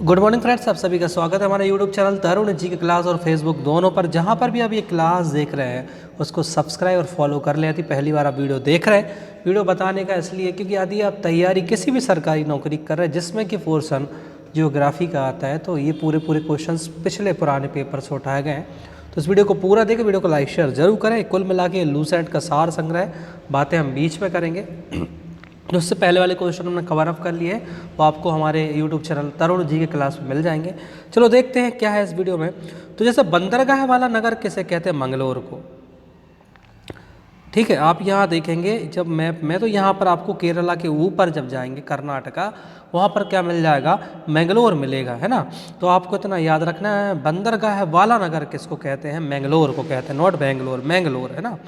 Good morning friends, आप सभी का स्वागत है हमारे यूट्यूब चैनल तरुण जी के क्लास और फेसबुक दोनों पर। जहां पर भी आप ये क्लास देख रहे हैं उसको सब्सक्राइब और फॉलो कर लें। यदि पहली बार आप वीडियो देख रहे हैं, वीडियो बताने का इसलिए क्योंकि यदि आप तैयारी किसी भी सरकारी नौकरी कर रहे हैं जिसमें कि पोर्शन जियोग्राफी का आता है, तो ये पूरे क्वेश्चंस पिछले पुराने पेपर से उठाए गए हैं। तो इस वीडियो को पूरा देखें, वीडियो को लाइक शेयर जरूर करें। कुल मिला के लूसेंट का सार संग्रह बातें हम बीच में करेंगे। जो उससे पहले वाले क्वेश्चन हमने कवर अप कर लिए वो आपको हमारे यूट्यूब चैनल तरुण जी के क्लास में मिल जाएंगे। चलो देखते हैं क्या है इस वीडियो में। तो जैसे बंदरगाह वाला नगर किसे कहते हैं? मंगलोर को। ठीक है, आप यहाँ देखेंगे जब मैप में, तो यहाँ पर आपको केरला के ऊपर जब जाएंगे कर्नाटका, वहाँ पर क्या मिल जाएगा? मैंगलोर मिलेगा, है ना। तो आपको इतना याद रखना है, बंदरगाह वाला नगर किसको कहते हैं? मैंगलोर को कहते हैं, नॉट बेंगलोर, मैंगलोर, है ना।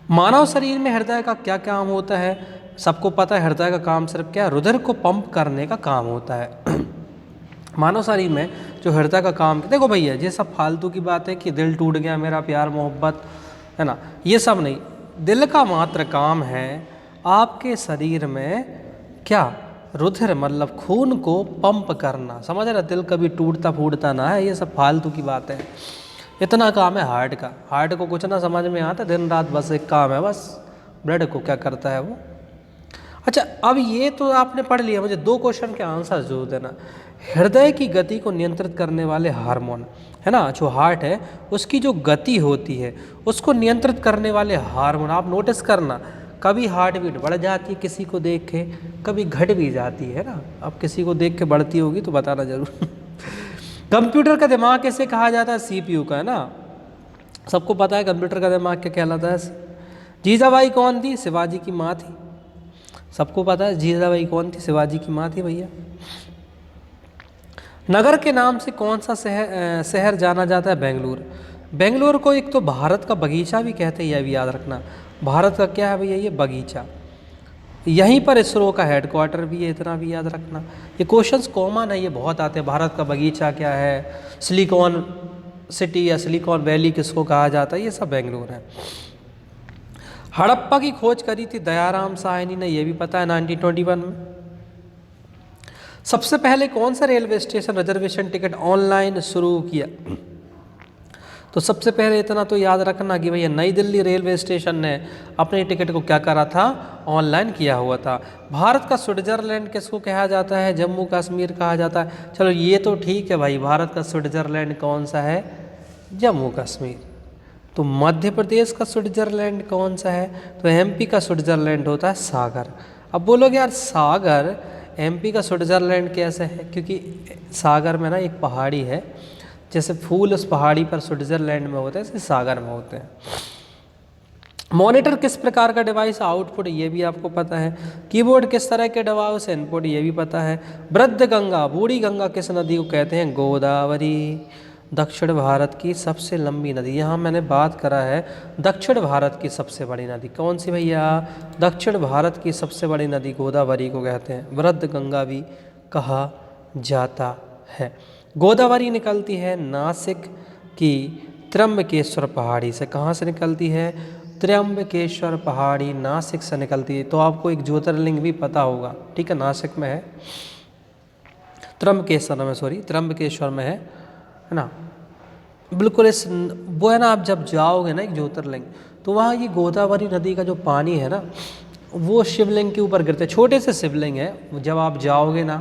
मानव शरीर में हृदय का क्या काम होता है? सबको पता है हृदय का काम सिर्फ क्या है? रुधिर को पंप करने का काम होता है। मानव शरीर में जो हृदय का काम, देखो भैया ये सब फालतू की बात है कि दिल टूट गया मेरा, प्यार मोहब्बत, है ना, ये सब नहीं। दिल का मात्र काम है आपके शरीर में क्या? रुधिर मतलब खून को पंप करना, समझ रहे? दिल कभी टूटता फूटता ना है, ये सब फालतू की बात है। इतना काम है हार्ट का। हार्ट को कुछ ना समझ में आता, दिन रात बस एक काम है, बस ब्लड को क्या करता है वो। अच्छा, अब ये तो आपने पढ़ लिया, मुझे दो क्वेश्चन के आंसर जरूर देना। हृदय की गति को नियंत्रित करने वाले हार्मोन, है ना, जो हार्ट है उसकी जो गति होती है उसको नियंत्रित करने वाले हार्मोन आप नोटिस करना। कभी हार्ट बीट बढ़ जाती है किसी को देख के, कभी घट भी जाती है ना। अब किसी को देख के बढ़ती होगी तो बताना जरूर। कंप्यूटर का दिमाग कैसे कहा जाता है? सीपीयू का, है ना। सबको पता है कंप्यूटर का दिमाग क्या कहलाता है। जीजाबाई कौन थी? शिवाजी की माँ थी। सबको पता है जीजाबाई कौन थी? शिवाजी की माँ थी भैया। नगर के नाम से कौन सा शहर जाना जाता है? बेंगलुरु। बेंगलुरु को एक तो भारत का बगीचा भी कहते हैं, यह भी याद रखना। भारत का क्या है भैया? ये बगीचा। यहीं पर इसरो का हेडक्वार्टर भी है, इतना भी याद रखना। ये क्वेश्चंस कॉमन है, ये बहुत आते हैं। भारत का बगीचा क्या है? सिलिकॉन सिटी या सिलिकॉन वैली किसको कहा जाता है? ये सब बेंगलुरु है। हड़प्पा की खोज करी थी दयाराम साहनी ने, ये भी पता है, 1921 में। सबसे पहले कौन सा railway station reservation ticket online शुरू किया? तो सबसे पहले इतना तो याद रखना कि भैया नई दिल्ली रेलवे स्टेशन ने अपने टिकट को क्या करा था? ऑनलाइन किया हुआ था। भारत का स्विट्जरलैंड किसको कहा जाता है? जम्मू कश्मीर कहा जाता है। चलो ये तो ठीक है भाई, भारत का स्विट्जरलैंड कौन सा है? जम्मू कश्मीर। तो मध्य प्रदेश का स्विट्जरलैंड कौन सा है? तो एमपी का स्विट्जरलैंड होता है सागर। अब बोलोगे यार सागर एमपी का स्विट्जरलैंड कैसे है? क्योंकि सागर में ना एक पहाड़ी है, जैसे फूल उस पहाड़ी पर स्विट्जरलैंड में होते हैं, ऐसे सागर में होते हैं। मॉनिटर किस प्रकार का डिवाइस? आउटपुट, ये भी आपको पता है। कीबोर्ड किस तरह के डिवाइस? इनपुट, ये भी पता है। वृद्ध गंगा, बूढ़ी गंगा किस नदी को कहते हैं? गोदावरी। दक्षिण भारत की सबसे लंबी नदी, यहाँ मैंने बात करा है दक्षिण भारत की सबसे बड़ी नदी कौन सी भैया? दक्षिण भारत की सबसे बड़ी नदी गोदावरी को कहते हैं, वृद्ध गंगा भी कहा जाता है। गोदावरी निकलती है नासिक की त्र्यंबकेश्वर पहाड़ी से। कहाँ से निकलती है? त्र्यंबकेश्वर पहाड़ी नासिक से निकलती है। तो आपको एक ज्योतिर्लिंग भी पता होगा, ठीक है, नासिक में है, त्र्यंबकेश्वर में है ना। बिल्कुल इस वो है ना, आप जब जाओगे ना एक ज्योतिर्लिंग, तो वहाँ ये गोदावरी नदी का जो पानी है ना वो शिवलिंग के ऊपर गिरते हैं। छोटे से शिवलिंग है, जब आप जाओगे ना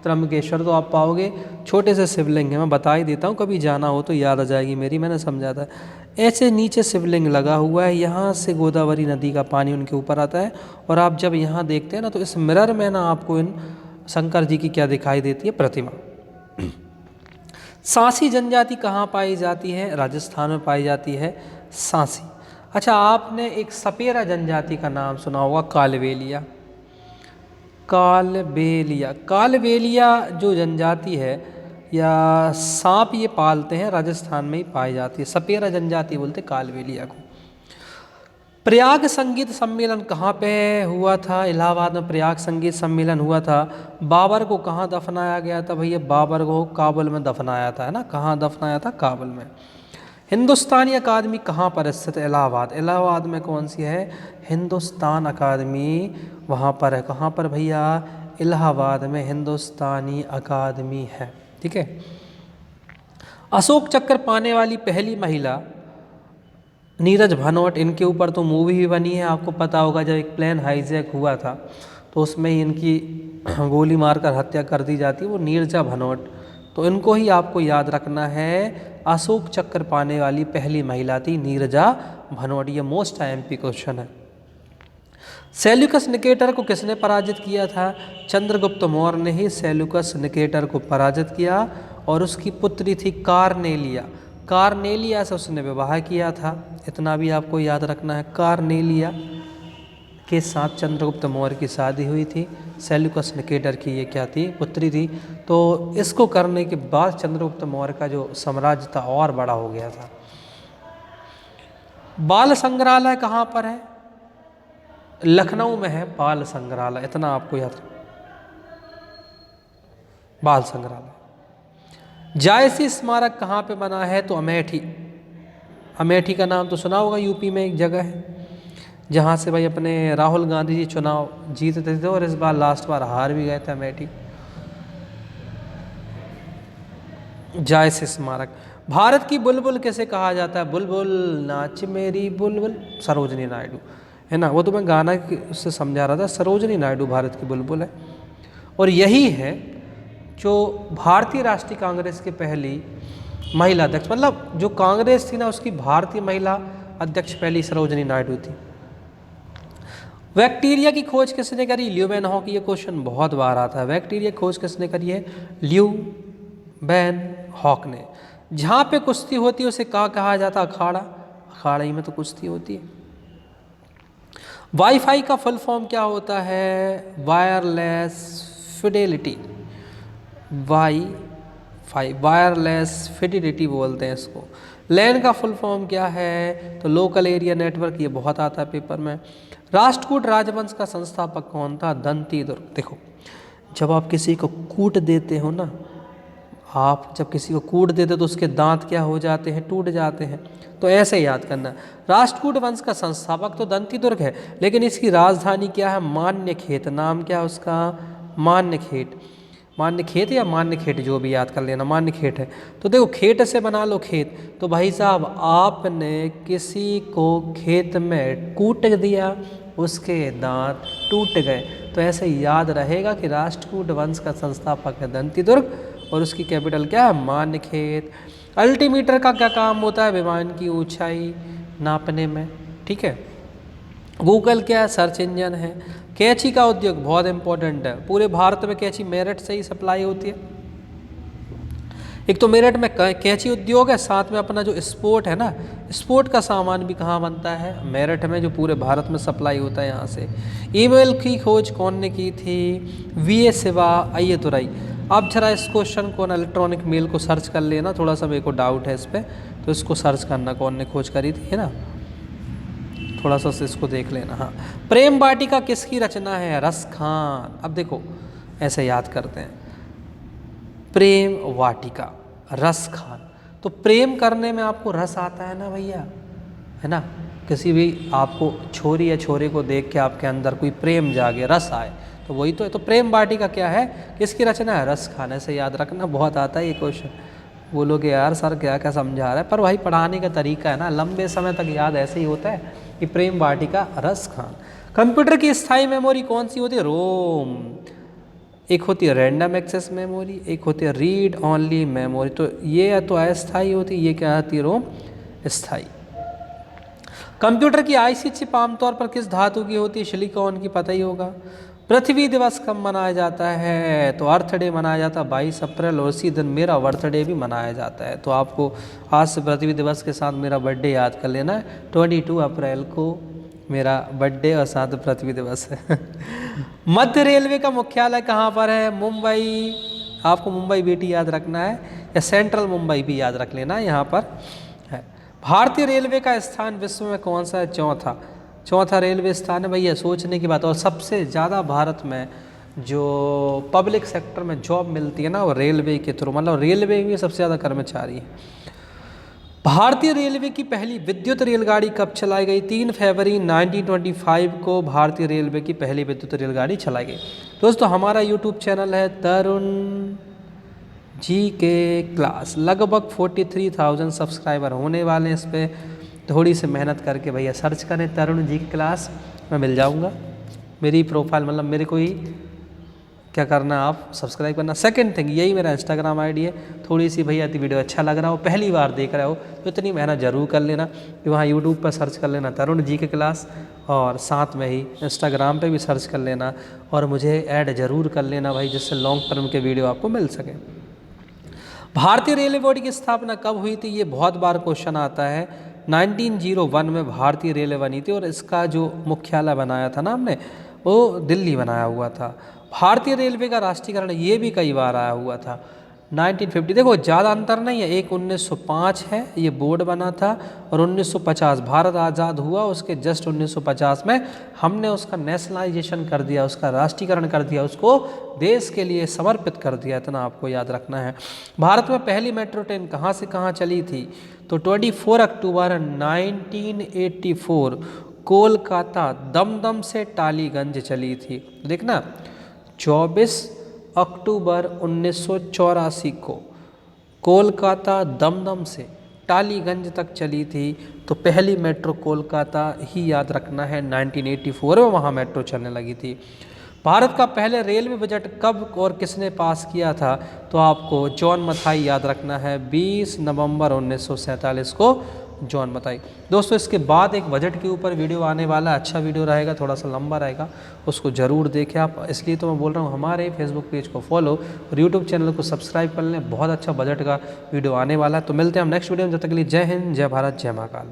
त्र्यंबकेश्वर तो आप पाओगे छोटे से शिवलिंग है। मैं बता ही देता हूँ, कभी जाना हो तो याद आ जाएगी मेरी, मैंने समझा था। ऐसे नीचे शिवलिंग लगा हुआ है, यहाँ से गोदावरी नदी का पानी उनके ऊपर आता है। और आप जब यहाँ देखते हैं ना तो इस मिरर में ना आपको इन शंकर जी की क्या दिखाई देती है? प्रतिमा। सांसी जनजाति कहाँ पाई जाती है? राजस्थान में पाई जाती है सांसी। अच्छा, आपने एक सपेरा जनजाति का नाम सुना होगा, कालबेलिया। कालबेलिया, कालबेलिया जो जनजाति है या सांप ये पालते हैं, राजस्थान में ही पाई जाती है। सपेरा जनजाति बोलते कालबेलिया को। प्रयाग संगीत सम्मेलन कहाँ पे हुआ था? इलाहाबाद में प्रयाग संगीत सम्मेलन हुआ था। बाबर को कहाँ दफनाया गया था भैया? बाबर को काबुल में दफनाया था, है ना। कहाँ दफनाया था? काबुल में। हिंदुस्तानी अकादमी कहाँ पर स्थित है? इलाहाबाद। इलाहाबाद में कौन सी है? हिंदुस्तान अकादमी वहाँ पर है। कहाँ पर भैया? इलाहाबाद में हिंदुस्तानी अकादमी है। ठीक है। अशोक चक्र पाने वाली पहली महिला नीरज भनोट, इनके ऊपर तो मूवी भी बनी है, आपको पता होगा जब एक प्लेन हाईजैक हुआ था तो उसमें ही इनकी गोली मारकर हत्या कर दी जाती है, वो नीरजा भनोट। तो इनको ही आपको याद रखना है, अशोक चक्र पाने वाली पहली महिला थी नीरजा भनोट। ये मोस्ट IMP क्वेश्चन है। सेल्यूकस निकेटर को किसने पराजित किया था? चंद्रगुप्त मौर्य ने ही सेल्यूकस निकेटर को पराजित किया और उसकी पुत्री थी कार्नेलिया। कार्नेलिया से उसने विवाह किया था, इतना भी आपको याद रखना है। कार्नेलिया के साथ चंद्रगुप्त मौर्य की शादी हुई थी, सेल्यूकस निकेटर की ये क्या थी? पुत्री थी। तो इसको करने के बाद चंद्रगुप्त मौर्य का जो साम्राज्य था और बड़ा हो गया था। बाल संग्रहालय कहाँ पर है? लखनऊ में है बाल संग्रहालय, इतना आपको याद रखना। बाल संग्रहालय। जायसी स्मारक कहाँ पे बना है? तो अमेठी। अमेठी का नाम तो सुना होगा, यूपी में एक जगह है जहाँ से भाई अपने राहुल गांधी जी चुनाव जीतते थे और इस बार लास्ट बार हार भी गए थे अमेठी। जायसी स्मारक। भारत की बुलबुल किसे कहा जाता है? बुलबुल नाच मेरी बुलबुल, सरोजनी नायडू है ना। वो तो मैं गाना उससे समझा रहा था, सरोजनी नायडू भारत की बुलबुल है। और यही है जो भारतीय राष्ट्रीय कांग्रेस की पहली महिला अध्यक्ष, मतलब जो कांग्रेस थी ना उसकी भारतीय महिला अध्यक्ष पहली सरोजनी नायडू थी। बैक्टीरिया की खोज किसने करी? ल्यूमेनहॉक। ये क्वेश्चन बहुत बार आता है। बैक्टीरिया की खोज किसने करी है? ल्यूमेनहॉक ने। जहाँ पे कुश्ती होती है उसे क्या कहा जाता है? अखाड़ा। अखाड़ा ही में तो कुश्ती होती है। वाईफाई का फुल फॉर्म क्या होता है? Wireless Fidelity. Wifi, wireless Fidelity बोलते हैं इसको। लैन का फुल फॉर्म क्या है? तो लोकल एरिया नेटवर्क, ये बहुत आता है पेपर में। राष्ट्रकूट राजवंश का संस्थापक कौन था? दंतीदुर्ग। देखो, जब आप किसी को कूट देते हो ना, आप जब किसी को कूट देते तो उसके दांत क्या हो जाते हैं? टूट जाते हैं। तो ऐसे याद करना। राष्ट्रकूट वंश का संस्थापक तो दंतीदुर्ग है, लेकिन इसकी राजधानी क्या है? मान्यखेत। नाम क्या है उसका? मान्यखेट। मान्यखेत या मान्यखेट, जो भी याद कर लेना, मान्यखेट है। तो देखो, खेत से बना लो खेत, तो भाई साहब आपने किसी को खेत में कूट दिया, उसके दांत टूट गए। तो ऐसे याद रहेगा कि राष्ट्रकूट वंश का संस्थापक है दंतीदुर्ग और उसकी कैपिटल क्या है? मान्यखेत। अल्टीमीटर का क्या काम होता है? विमान की ऊंचाई नापने में। ठीक है। गूगल क्या है? सर्च इंजन है। कैंची का उद्योग बहुत इंपॉर्टेंट है, पूरे भारत में कैंची मेरठ से ही सप्लाई होती है। एक तो मेरठ में कैंची उद्योग है, साथ में अपना जो स्पोर्ट है ना, स्पोर्ट का सामान भी कहाँ बनता है? मेरठ में, जो पूरे भारत में सप्लाई होता है यहाँ से। ईमेल की खोज कौन ने की थी? VA शिवा अय्यदुरई। अब जरा इस क्वेश्चन को ना इलेक्ट्रॉनिक मेल को सर्च कर लेना, थोड़ा सा मेरे को डाउट है इस पर, तो इसको सर्च करना कौन ने खोज करी थी, है ना, थोड़ा सा इसको देख लेना। हाँ, प्रेम वाटिका किसकी रचना है? रस खान। अब देखो, ऐसे याद करते हैं, प्रेम वाटिका, रस खान। तो प्रेम करने में आपको रस आता है ना भैया, है ना। किसी भी आपको छोरी या छोरे को देख के आपके अंदर कोई प्रेम जागे, रस आए, तो वही तो है। तो प्रेम वाटिका क्या है? किसकी रचना है? रस खान। ऐसे याद रखना, बहुत आता है ये क्वेश्चन। बोलोगे यार सर क्या क्या समझा रहा है, पर भाई पढ़ाने का तरीका है ना, लंबे समय तक याद ऐसे ही होता है कि प्रेम वाटिका, रस खान। कंप्यूटर की स्थायी मेमोरी कौन सी होती है? रोम। एक होती है रैंडम एक्सेस मेमोरी, एक होती है रीड ओनली मेमोरी। तो ये या तो अस्थायी होती है, ये क्या आती है? रोम स्थायी। कंप्यूटर की IC चिप आमतौर पर किस धातु की होती है? सिलिकॉन की, पता ही होगा। पृथ्वी दिवस कब मनाया जाता है? तो अर्थ डे मनाया जाता है 22 अप्रैल, और उसी दिन मेरा बर्थडे भी मनाया जाता है। तो आपको आज से पृथ्वी दिवस के साथ मेरा बर्थडे याद कर लेना है। 22 अप्रैल को मेरा बर्थडे और साथ पृथ्वी दिवस है। मध्य रेलवे का मुख्यालय कहाँ पर है? मुंबई। आपको मुंबई बेटी याद रखना है, या सेंट्रल मुंबई भी याद रख लेना, यहाँ पर है। भारतीय रेलवे का स्थान विश्व में कौन सा है? चौथा रेलवे स्थान है भैया, सोचने की बात। और सबसे ज़्यादा भारत में जो पब्लिक सेक्टर में जॉब मिलती है ना, वो रेलवे के थ्रू, मतलब रेलवे में सबसे ज़्यादा कर्मचारी है। भारतीय रेलवे की पहली विद्युत रेलगाड़ी कब चलाई गई? 3 फरवरी 1925 को भारतीय रेलवे की पहली विद्युत रेलगाड़ी चलाई गई। दोस्तों हमारा यूट्यूब चैनल है तरुण जी के क्लास, लगभग 43,000 सब्सक्राइबर होने वाले हैं इस पर। थोड़ी सी मेहनत करके भैया सर्च करें तरुण जी की क्लास, मैं मिल जाऊंगा। मेरी प्रोफाइल मतलब मेरे को ही क्या करना, आप सब्सक्राइब करना। सेकंड थिंग, यही मेरा इंस्टाग्राम आईडी है। थोड़ी सी भैया यदि वीडियो अच्छा लग रहा हो, पहली बार देख रहे हो, तो इतनी मेहनत ज़रूर कर लेना कि वहाँ यूट्यूब पर सर्च कर लेना तरुण जी के क्लास, और साथ में ही इंस्टाग्राम पे भी सर्च कर लेना, और मुझे ऐड ज़रूर कर लेना भाई, जिससे लॉन्ग टर्म के वीडियो आपको मिल सके। भारतीय रेलवे बोर्ड की स्थापना कब हुई थी? ये बहुत बार क्वेश्चन आता है। 1901 में भारतीय रेलवे बनी थी, और इसका जो मुख्यालय बनाया था ना हमने, वो दिल्ली बनाया हुआ था। भारतीय रेलवे का राष्ट्रीयकरण ये भी कई बार आया हुआ था। 1950, देखो ज़्यादा अंतर नहीं है, एक 1905 है ये बोर्ड बना था, और 1950 भारत आज़ाद हुआ, उसके जस्ट 1950 में हमने उसका नेशनलाइजेशन कर दिया, उसका राष्ट्रीयकरण कर दिया, उसको देश के लिए समर्पित कर दिया। इतना आपको याद रखना है। भारत में पहली मेट्रो ट्रेन कहाँ से कहाँ चली थी? तो 24 अक्टूबर 1984 कोलकाता दमदम से टालीगंज चली थी। देखना 24 अक्टूबर 1984 को कोलकाता दमदम से टालीगंज तक चली थी। तो पहली मेट्रो कोलकाता ही याद रखना है, 1984 में वहाँ मेट्रो चलने लगी थी। भारत का पहले रेलवे बजट कब और किसने पास किया था? तो आपको जॉन मथाई याद रखना है, 20 नवंबर 1947 को जॉन मथाई। दोस्तों इसके बाद एक बजट के ऊपर वीडियो आने वाला है, अच्छा वीडियो रहेगा, थोड़ा सा लंबा रहेगा, उसको ज़रूर देखें आप। इसलिए तो मैं बोल रहा हूँ हमारे फेसबुक पेज को फॉलो और यूट्यूब चैनल को सब्सक्राइब कर लें, बहुत अच्छा बजट का वीडियो आने वाला है। तो मिलते हैं हम नेक्स्ट वीडियो में, जब तक के लिए जय हिंद, जय भारत, जय महाकाल।